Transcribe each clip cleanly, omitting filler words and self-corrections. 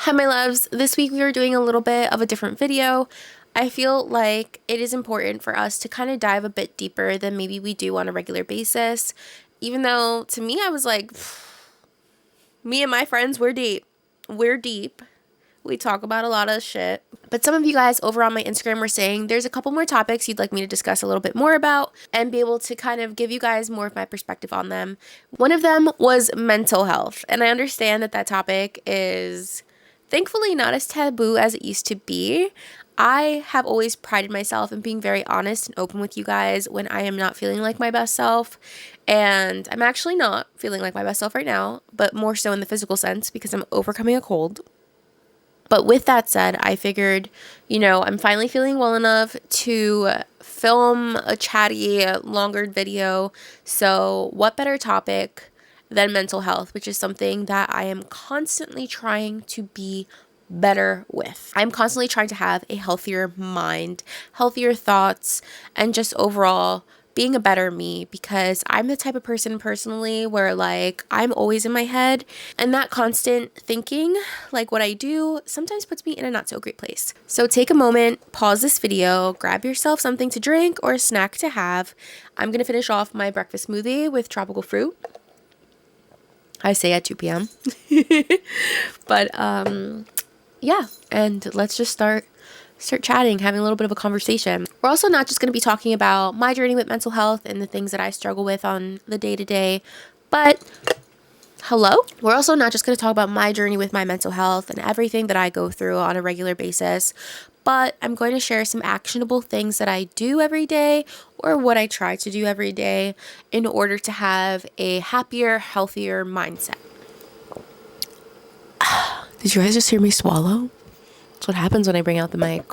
Hi, my loves. This week we are doing a little bit of a different video. I feel like it is important for us to kind of dive a bit deeper than maybe we do on a regular basis. Even though to me, I was like, me and my friends, we're deep. We're deep. We talk about a lot of shit. But some of you guys over on my Instagram were saying there's a couple more topics you'd like me to discuss a little bit more about and be able to kind of give you guys more of my perspective on them. One of them was mental health. And I understand that that topic is thankfully not as taboo as it used to be. I have always prided myself in being very honest and open with you guys when I am not feeling like my best self. And I'm actually not feeling like my best self right now, but more so in the physical sense because I'm overcoming a cold. But with that said, I figured, I'm finally feeling well enough to film a chatty, longer video. So what better topic than mental health, which is something that I am constantly trying to be better with. I'm constantly trying to have a healthier mind, healthier thoughts, and just overall being a better me, because I'm the type of person personally where I'm always in my head, and that constant thinking, like what I do, sometimes puts me in a not so great place. So take a moment, pause this video, grab yourself something to drink or a snack to have. I'm gonna finish off my breakfast smoothie with tropical fruit. I say at 2 p.m. But yeah, and let's just start chatting, having a little bit of a conversation. We're also not just going to be talking about my journey with mental health and the things that I struggle with on the day-to-day, but we're also not just going to talk about my journey with my mental health and everything that I go through on a regular basis, but I'm going to share some actionable things that I do every day, or what I try to do every day, in order to have a happier, healthier mindset. Did you guys just hear me swallow? That's what happens when I bring out the mic.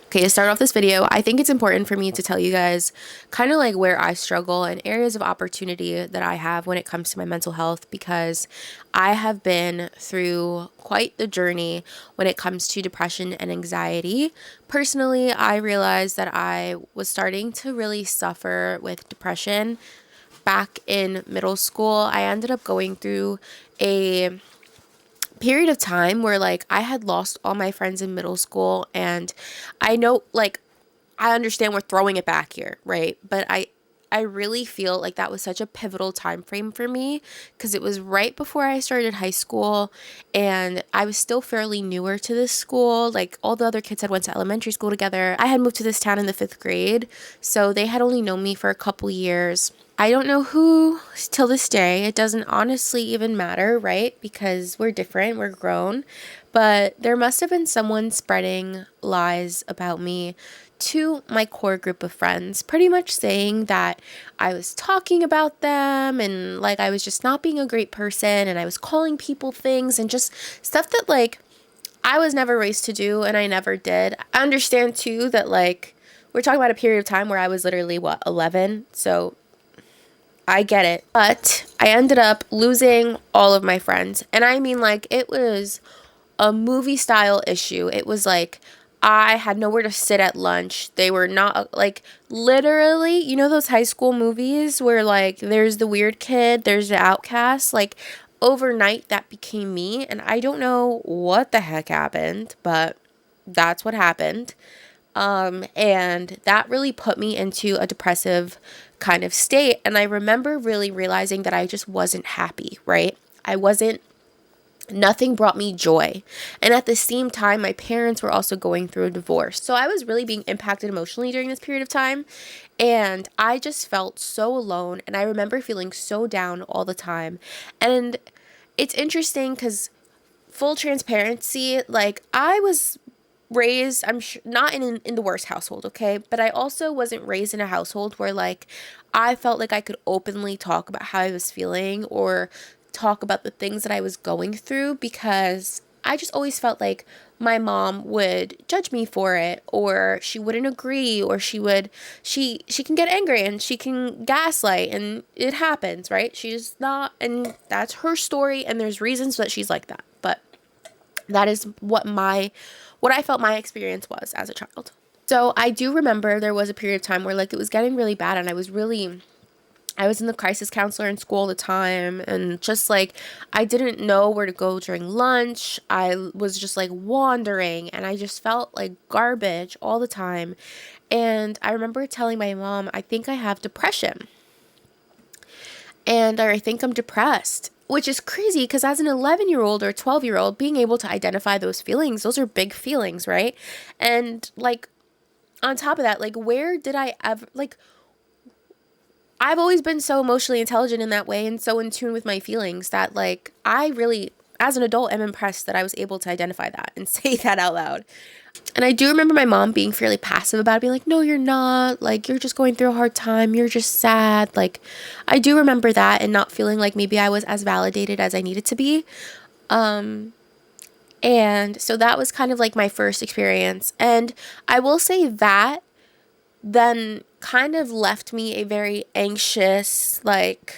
Okay, to start off this video, I think it's important for me to tell you guys kind of like where I struggle and areas of opportunity that I have when it comes to my mental health, because I have been through quite the journey when it comes to depression and anxiety. Personally, I realized that I was starting to really suffer with depression back in middle school. I ended up going through a period of time where I had lost all my friends in middle school, and I know I understand we're throwing it back here, right? But I really feel like that was such a pivotal time frame for me, because it was right before I started high school, and I was still fairly newer to this school. Like, all the other kids had went to elementary school together. I had moved to this town in the 5th grade, so they had only known me for a couple years. I don't know who till this day. It doesn't honestly even matter, right? Because we're different, we're grown. But there must have been someone spreading lies about me to my core group of friends, pretty much saying that I was talking about them, and I was just not being a great person, and I was calling people things, and just stuff that I was never raised to do, and I never did. I understand too that we're talking about a period of time where I was literally 11, so I get it. But I ended up losing all of my friends. And I mean, it was a movie style issue. It was I had nowhere to sit at lunch. They were not literally, those high school movies where there's the weird kid, there's the outcast. Overnight that became me. And I don't know what the heck happened, but that's what happened. And that really put me into a depressive kind of state. And I remember really realizing that I just wasn't happy, right? Nothing brought me joy. And at the same time, my parents were also going through a divorce. So I was really being impacted emotionally during this period of time. And I just felt so alone. And I remember feeling so down all the time. And it's interesting because, full transparency, I was raised, I'm sure, not in the worst household, okay? But I also wasn't raised in a household where I felt like I could openly talk about how I was feeling or talk about the things that I was going through, because I just always felt like my mom would judge me for it, or she wouldn't agree, or she can get angry and she can gaslight, and it happens, right? She's not, and that's her story, and there's reasons that she's like that. But that is what I felt my experience was as a child. So I do remember there was a period of time where it was getting really bad, and I was really I was in the crisis counselor in school all the time, and just like I didn't know where to go during lunch. I was just like wandering, and I just felt like garbage all the time. And I remember telling my mom, I think I have depression, and I think I'm depressed, which is crazy because as an 11-year-old or 12-year-old, being able to identify those feelings, those are big feelings, right? And like on top of that, like where did I ever, like, I've always been so emotionally intelligent in that way and so in tune with my feelings that like I really, as an adult, am impressed that I was able to identify that and say that out loud. And I do remember my mom being fairly passive about it, being like, no, you're not. Like, you're just going through a hard time. You're just sad. Like, I do remember that and not feeling like maybe I was as validated as I needed to be. And so that was kind of like my first experience. And I will say that then kind of left me a very anxious, like,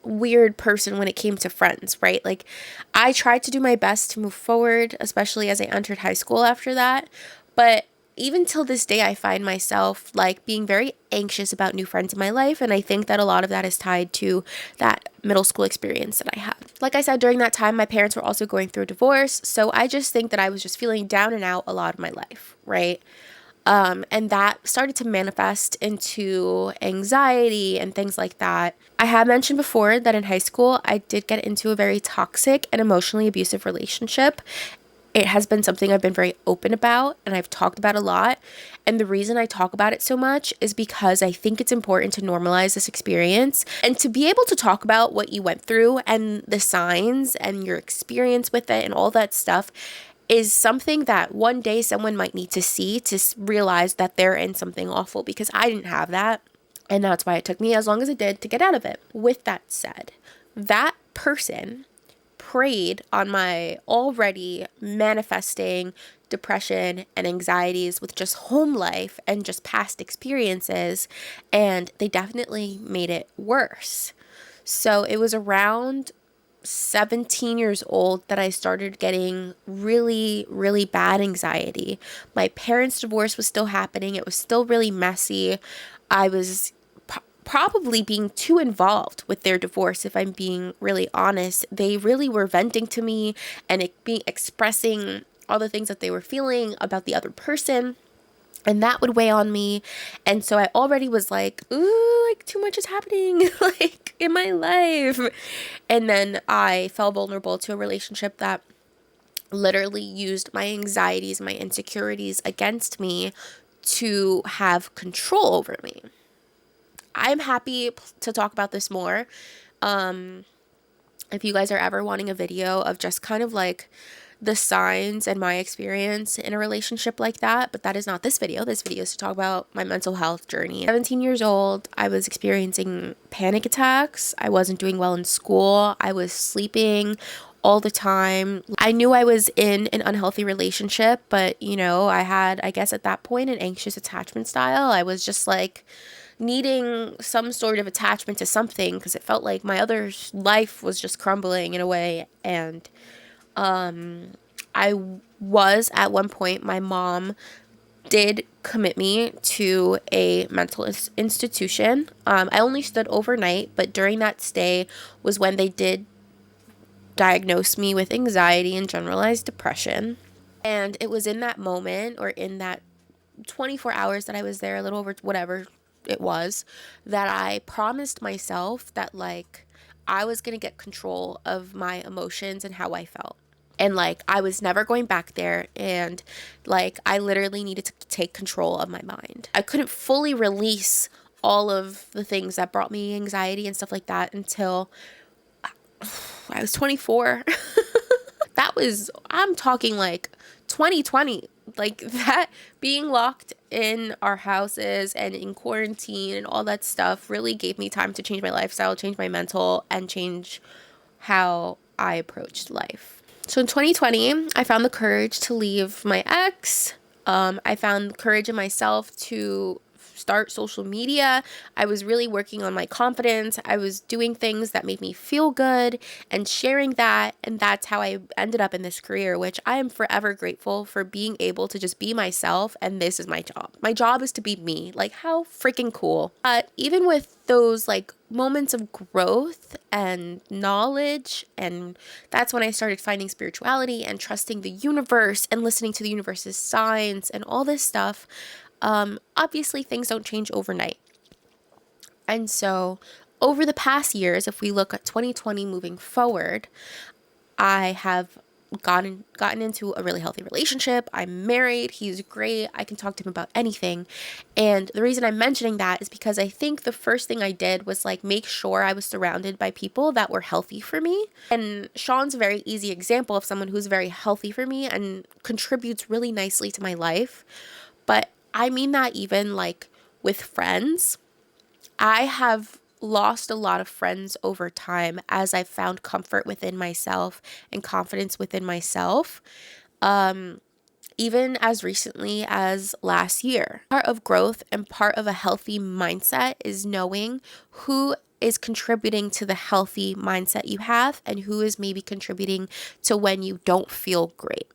weird person when it came to friends, right? Like, I tried to do my best to move forward, especially as I entered high school after that. But even till this day, I find myself like being very anxious about new friends in my life. And I think that a lot of that is tied to that middle school experience that I had. Like I said, during that time, my parents were also going through a divorce. So I just think that I was just feeling down and out a lot of my life, right? And that started to manifest into anxiety and things like that. I have mentioned before that in high school, I did get into a very toxic and emotionally abusive relationship. It has been something I've been very open about and I've talked about a lot. And the reason I talk about it so much is because I think it's important to normalize this experience and to be able to talk about what you went through and the signs and your experience with it and all that stuff is something that one day someone might need to see to realize that they're in something awful, because I didn't have that. And that's why it took me as long as it did to get out of it. With that said, that person preyed on my already manifesting depression and anxieties with just home life and just past experiences, and they definitely made it worse. So it was around 17 years old that I started getting really, really bad anxiety. My parents' divorce was still happening. It was still really messy. I was probably being too involved with their divorce, if I'm being really honest. They really were venting to me and expressing all the things that they were feeling about the other person. And that would weigh on me. And so I already was like, ooh, like too much is happening like in my life. And then I fell vulnerable to a relationship that literally used my anxieties, my insecurities against me to have control over me. I'm happy to talk about this more. If you guys are ever wanting a video of just kind of like the signs and my experience in a relationship like that, but that is not this video. This video is to talk about my mental health journey. 17 years old, I was experiencing panic attacks. I wasn't doing well in school. I was sleeping all the time. I knew I was in an unhealthy relationship, but you know, I had, I guess at that point, an anxious attachment style. I was just like needing some sort of attachment to something because it felt like my other life was just crumbling in a way. And I was at one point, my mom did commit me to a mental institution. I only stood overnight, but during that stay was when they did diagnose me with anxiety and generalized depression. And it was in that moment, or in that 24 hours that I was there, a little over whatever it was, that I promised myself that like I was going to get control of my emotions and how I felt. And like I was never going back there, and like I literally needed to take control of my mind. I couldn't fully release all of the things that brought me anxiety and stuff like that until I was 24. That was, I'm talking like 2020. Like that, being locked in our houses and in quarantine and all that stuff really gave me time to change my lifestyle, change my mental, and change how I approached life. So in 2020, I found the courage to leave my ex. I found courage in myself to start social media. I was really working on my confidence. I was doing things that made me feel good and sharing that. And that's how I ended up in this career, which I am forever grateful for, being able to just be myself. And this is my job. My job is to be me. Like, how freaking cool. Even with those like moments of growth and knowledge, and that's when I started finding spirituality and trusting the universe and listening to the universe's signs and all this stuff. Obviously things don't change overnight. And so over the past years, if we look at 2020 moving forward, I have gotten into a really healthy relationship. I'm married. He's great. I can talk to him about anything. And the reason I'm mentioning that is because I think the first thing I did was like make sure I was surrounded by people that were healthy for me. And Sean's a very easy example of someone who's very healthy for me and contributes really nicely to my life. But I mean that even like with friends. I have lost a lot of friends over time as I've found comfort within myself and confidence within myself. Even as recently as last year. Part of growth and part of a healthy mindset is knowing who is contributing to the healthy mindset you have and who is maybe contributing to when you don't feel great.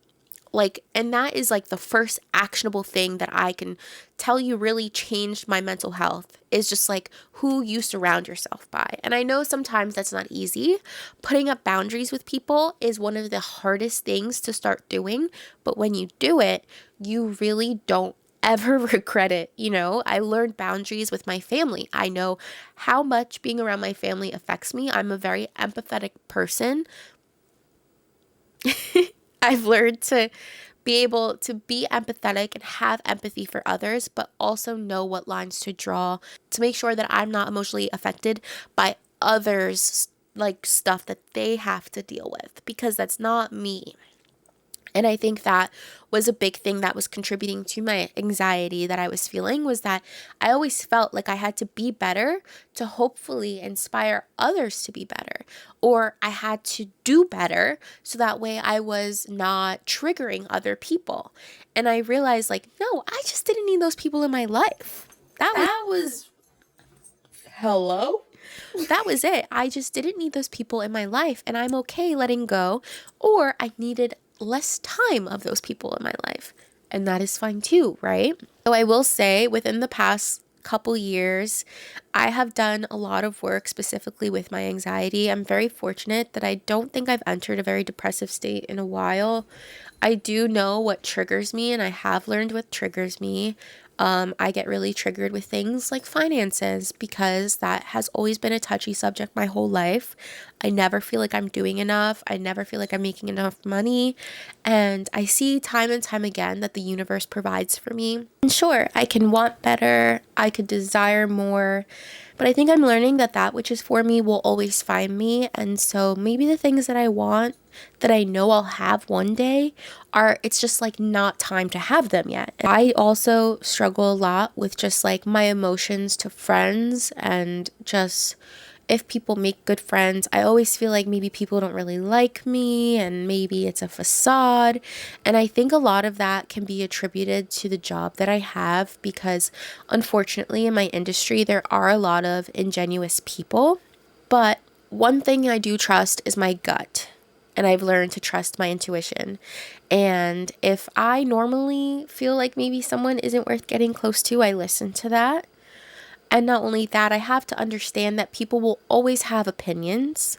Like, and that is like the first actionable thing that I can tell you really changed my mental health, is just like who you surround yourself by. And I know sometimes that's not easy. Putting up boundaries with people is one of the hardest things to start doing. But when you do it, you really don't ever regret it. You know, I learned boundaries with my family. I know how much being around my family affects me. I'm a very empathetic person. I've learned to be able to be empathetic and have empathy for others, but also know what lines to draw to make sure that I'm not emotionally affected by others, like stuff that they have to deal with, because that's not me. And I think that was a big thing that was contributing to my anxiety that I was feeling, was that I always felt like I had to be better to hopefully inspire others to be better, or I had to do better so that way I was not triggering other people. And I realized like, no, I just didn't need those people in my life. That was hello? That was it. I just didn't need those people in my life, and I'm okay letting go, or I needed less time of those people in my life, and that is fine too, right? So I will say within the past couple years, I have done a lot of work specifically with my anxiety. I'm very fortunate that I don't think I've entered a very depressive state in a while. I do know what triggers me, and I have learned what triggers me. I get really triggered with things like finances, because that has always been a touchy subject my whole life. I never feel like I'm doing enough. I never feel like I'm making enough money. And I see time and time again that the universe provides for me. And sure, I can want better. I could desire more. But I think I'm learning that that which is for me will always find me. And so maybe the things that I want, that I know I'll have one day, it's just like not time to have them yet. I also struggle a lot with just like my emotions to friends, and just if people make good friends, I always feel like maybe people don't really like me and maybe it's a facade. And I think a lot of that can be attributed to the job that I have, because unfortunately in my industry, there are a lot of ingenuous people. But one thing I do trust is my gut. And I've learned to trust my intuition. And if I normally feel like maybe someone isn't worth getting close to, I listen to that. And not only that, I have to understand that people will always have opinions.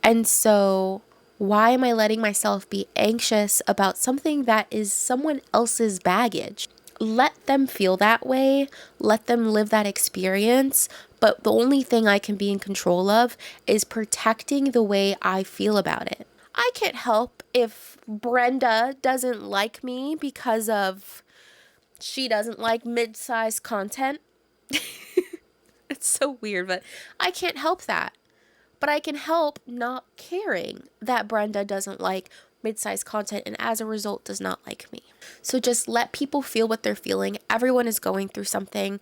And so why am I letting myself be anxious about something that is someone else's baggage? Let them feel that way. Let them live that experience. But the only thing I can be in control of is protecting the way I feel about it. I can't help if Brenda doesn't like me because of she doesn't like mid-sized content. It's so weird, but I can't help that. But I can help not caring that Brenda doesn't like mid-sized content and as a result does not like me. So just let people feel what they're feeling. Everyone is going through something,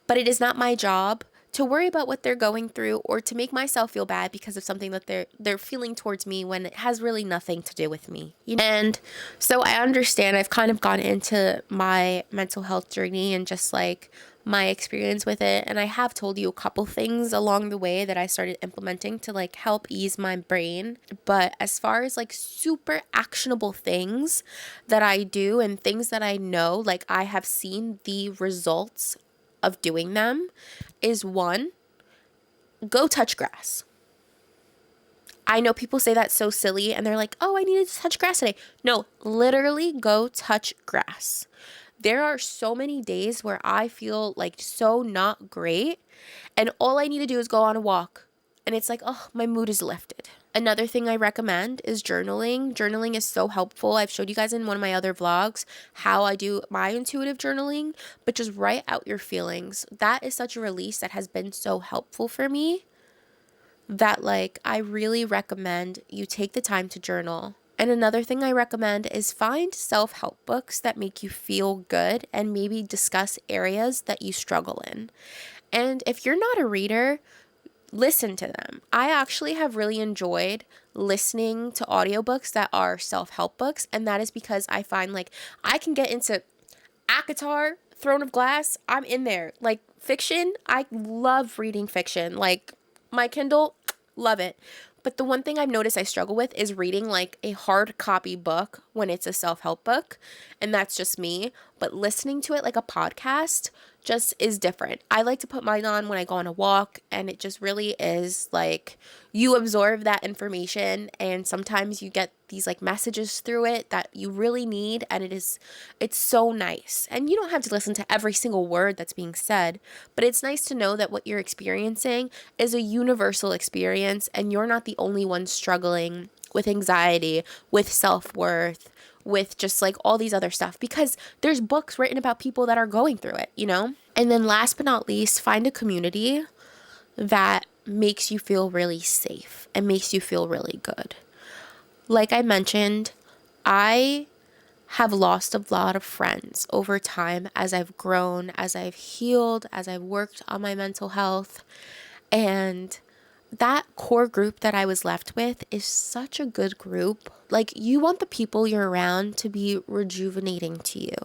but it is not my job to worry about what they're going through or to make myself feel bad because of something that they're feeling towards me when it has really nothing to do with me. And so I understand I've kind of gone into my mental health journey and just like my experience with it, and I have told you a couple things along the way that I started implementing to like help ease my brain. But as far as like super actionable things that I do and things that I know, like I have seen the results of doing them, is one, go touch grass. I know people say that's so silly and they're like, oh, I needed to touch grass today. No, literally go touch grass. There are so many days where I feel like so not great, and all I need to do is go on a walk and it's like, oh, my mood is lifted. Another thing I recommend is journaling. Journaling is so helpful. I've showed you guys in one of my other vlogs how I do my intuitive journaling, but just write out your feelings. That is such a release that has been so helpful for me that like I really recommend you take the time to journal. And another thing I recommend is find self-help books that make you feel good and maybe discuss areas that you struggle in. And if you're not a reader, listen to them. I actually have really enjoyed listening to audiobooks that are self-help books, and that is because I find like I can get into ACOTAR, Throne of Glass, I'm in there. Like fiction, I love reading fiction. Like my Kindle, love it. But the one thing I've noticed I struggle with is reading like a hard copy book when it's a self-help book, and that's just me. But listening to it like a podcast just is different. I like to put mine on when I go on a walk, and it just really is like you absorb that information, and sometimes you get these like messages through it that you really need, and it's so nice. And you don't have to listen to every single word that's being said, but it's nice to know that what you're experiencing is a universal experience and you're not the only one struggling with anxiety, with self-worth, with just like all these other stuff, because there's books written about people that are going through it, you know? And then last but not least, find a community that makes you feel really safe and makes you feel really good. Like I mentioned, I have lost a lot of friends over time as I've grown, as I've healed, as I've worked on my mental health. And that core group that I was left with is such a good group. Like, you want the people you're around to be rejuvenating to you.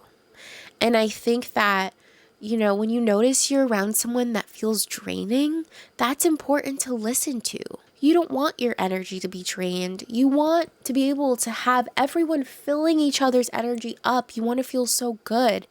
And I think that, you know, when you notice you're around someone that feels draining, that's important to listen to. You don't want your energy to be drained. You want to be able to have everyone filling each other's energy up. You want to feel so good.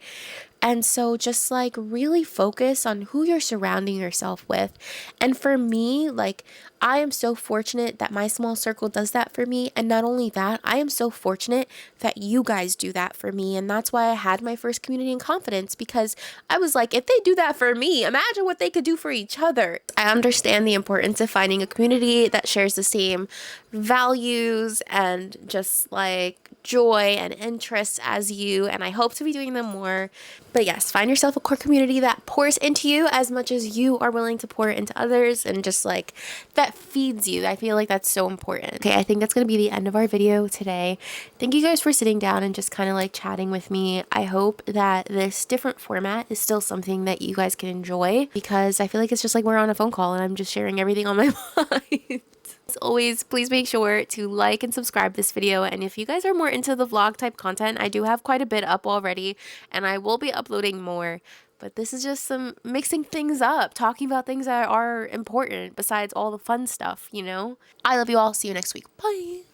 And so just like really focus on who you're surrounding yourself with. And for me, like I am so fortunate that my small circle does that for me. And not only that, I am so fortunate that you guys do that for me. And that's why I had my first community in confidence, because I was like, if they do that for me, imagine what they could do for each other. I understand the importance of finding a community that shares the same values and just like joy and interests as you, and I hope to be doing them more. But yes, find yourself a core community that pours into you as much as you are willing to pour into others, and just like that feeds you. I feel like that's so important. Okay, I think that's going to be the end of our video today. Thank you guys for sitting down and just kind of like chatting with me. I hope that this different format is still something that you guys can enjoy, because I feel like it's just like we're on a phone call and I'm just sharing everything on my mind. As always, please make sure to like and subscribe this video. And if you guys are more into the vlog type content, I do have quite a bit up already and I will be uploading more. But this is just some mixing things up, talking about things that are important besides all the fun stuff, you know? I love you all. See you next week. Bye.